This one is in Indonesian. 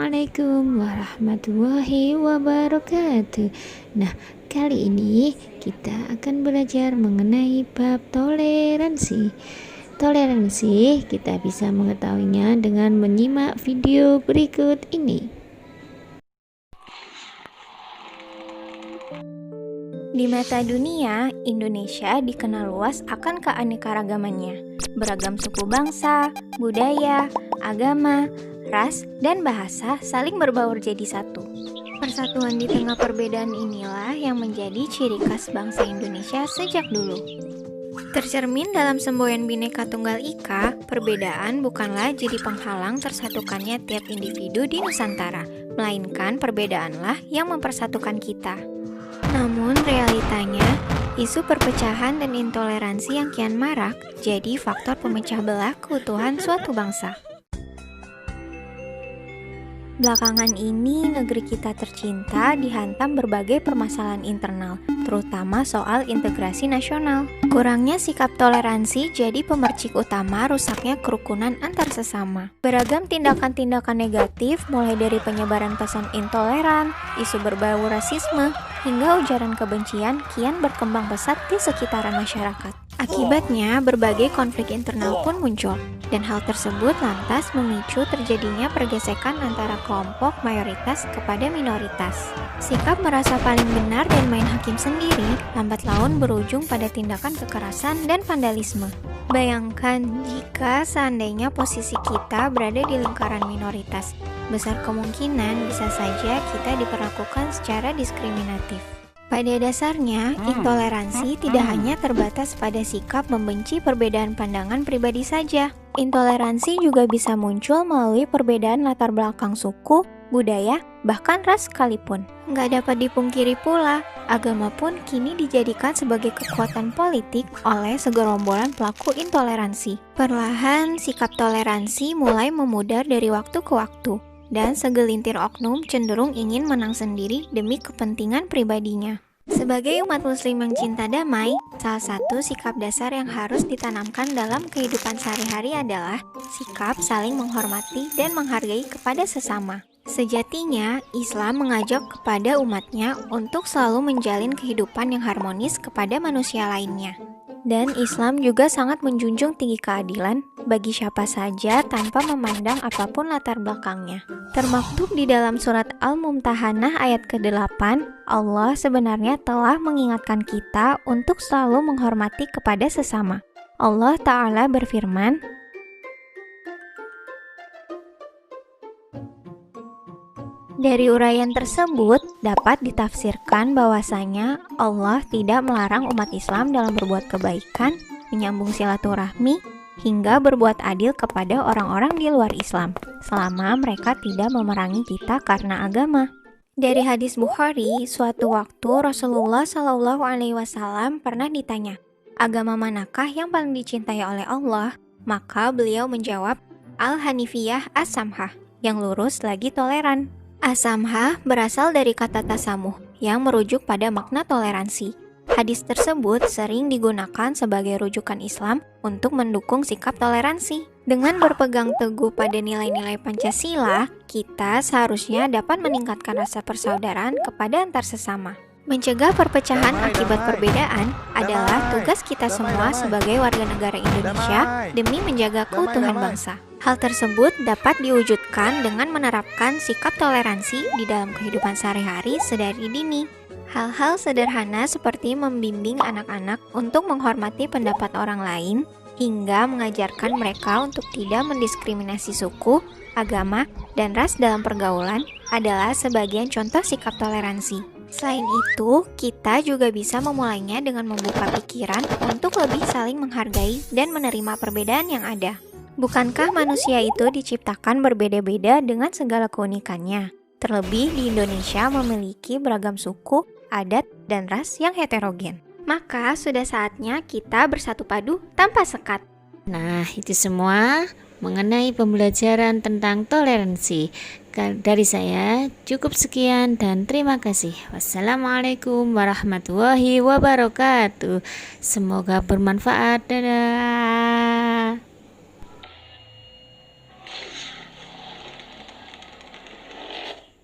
Assalamualaikum warahmatullahi wabarakatuh. Nah, kali ini kita akan belajar mengenai bab toleransi. Toleransi kita bisa mengetahuinya dengan menyimak video berikut ini. Di mata dunia, Indonesia dikenal luas akan keanekaragamannya. Beragam suku bangsa, budaya, agama, ras, dan bahasa saling berbaur jadi satu. Persatuan di tengah perbedaan inilah yang menjadi ciri khas bangsa Indonesia sejak dulu. Tercermin dalam semboyan Bhinneka Tunggal Ika, perbedaan bukanlah jadi penghalang tersatukannya tiap individu di Nusantara, melainkan perbedaanlah yang mempersatukan kita. Namun realitanya, isu perpecahan dan intoleransi yang kian marak jadi faktor pemecah belah keutuhan suatu bangsa. Belakangan ini, negeri kita tercinta dihantam berbagai permasalahan internal, terutama soal integrasi nasional. Kurangnya sikap toleransi jadi pemercik utama rusaknya kerukunan antar sesama. Beragam tindakan-tindakan negatif, mulai dari penyebaran pesan intoleran, isu berbau rasisme, hingga ujaran kebencian kian berkembang pesat di sekitaran masyarakat. Akibatnya, berbagai konflik internal pun muncul, dan hal tersebut lantas memicu terjadinya pergesekan antara kelompok mayoritas kepada minoritas. Sikap merasa paling benar dan main hakim sendiri, lambat laun berujung pada tindakan kekerasan dan vandalisme. Bayangkan jika seandainya posisi kita berada di lingkaran minoritas, besar kemungkinan bisa saja kita diperlakukan secara diskriminatif. Pada dasarnya, intoleransi tidak hanya terbatas pada sikap membenci perbedaan pandangan pribadi saja. Intoleransi juga bisa muncul melalui perbedaan latar belakang suku, budaya, bahkan ras sekalipun. Nggak dapat dipungkiri pula, agama pun kini dijadikan sebagai kekuatan politik oleh segerombolan pelaku intoleransi. Perlahan, sikap toleransi mulai memudar dari waktu ke waktu, dan segelintir oknum cenderung ingin menang sendiri demi kepentingan pribadinya. Sebagai umat muslim yang cinta damai, salah satu sikap dasar yang harus ditanamkan dalam kehidupan sehari-hari adalah sikap saling menghormati dan menghargai kepada sesama. Sejatinya, Islam mengajak kepada umatnya untuk selalu menjalin kehidupan yang harmonis kepada manusia lainnya. Dan Islam juga sangat menjunjung tinggi keadilan bagi siapa saja tanpa memandang apapun latar belakangnya. Termaktub di dalam surat Al-Mumtahanah ayat ke-8, Allah sebenarnya telah mengingatkan kita untuk selalu menghormati kepada sesama. Allah Ta'ala berfirman, dari uraian tersebut dapat ditafsirkan bahwasanya Allah tidak melarang umat Islam dalam berbuat kebaikan, menyambung silaturahmi, hingga berbuat adil kepada orang-orang di luar Islam, selama mereka tidak memerangi kita karena agama. Dari hadis Bukhari, suatu waktu Rasulullah SAW pernah ditanya, agama manakah yang paling dicintai oleh Allah? Maka beliau menjawab, Al-Hanifiyah As-Samhah, yang lurus lagi toleran. As-Samhah berasal dari kata tasamuh yang merujuk pada makna toleransi. Hadis tersebut sering digunakan sebagai rujukan Islam untuk mendukung sikap toleransi. Dengan berpegang teguh pada nilai-nilai Pancasila, kita seharusnya dapat meningkatkan rasa persaudaraan kepada antar sesama. Mencegah perpecahan akibat perbedaan adalah tugas kita semua sebagai warga negara Indonesia demi menjaga keutuhan bangsa. Hal tersebut dapat diwujudkan dengan menerapkan sikap toleransi di dalam kehidupan sehari-hari sedari dini. Hal-hal sederhana seperti membimbing anak-anak untuk menghormati pendapat orang lain, hingga mengajarkan mereka untuk tidak mendiskriminasi suku, agama, dan ras dalam pergaulan adalah sebagian contoh sikap toleransi. Selain itu, kita juga bisa memulainya dengan membuka pikiran untuk lebih saling menghargai dan menerima perbedaan yang ada. Bukankah manusia itu diciptakan berbeda-beda dengan segala keunikannya? Terlebih di Indonesia memiliki beragam suku, adat, dan ras yang heterogen. Maka sudah saatnya kita bersatu padu tanpa sekat. Nah, itu semua mengenai pembelajaran tentang toleransi. Dari saya cukup sekian dan terima kasih. Wassalamualaikum warahmatullahi wabarakatuh. Semoga bermanfaat. Dadah.